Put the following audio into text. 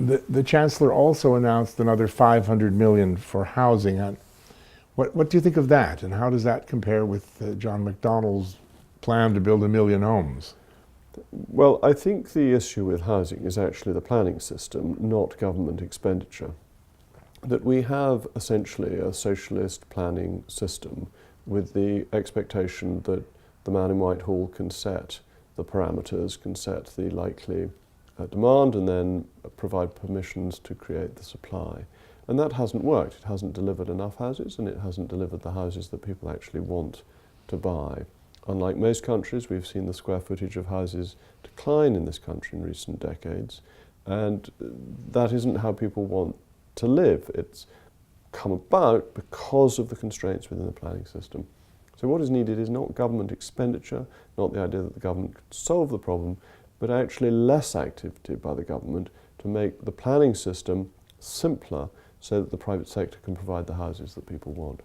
The Chancellor also announced another 500 million for housing. What do you think of that, and how does that compare with John McDonnell's plan to build 1 million homes? Well, I think the issue with housing is actually the planning system, not government expenditure. That we have essentially a socialist planning system with the expectation that the man in Whitehall can set the parameters, can set the likely demand, and then provide permissions to create the supply. And that hasn't worked. It hasn't delivered enough houses, and it hasn't delivered the houses that people actually want to buy. Unlike most countries, we've seen the square footage of houses decline in this country in recent decades, and that isn't how people want to live. It's come about because of the constraints within the planning system. So what is needed is not government expenditure, not the idea that the government could solve the problem, but actually less activity by the government to make the planning system simpler so that the private sector can provide the houses that people want.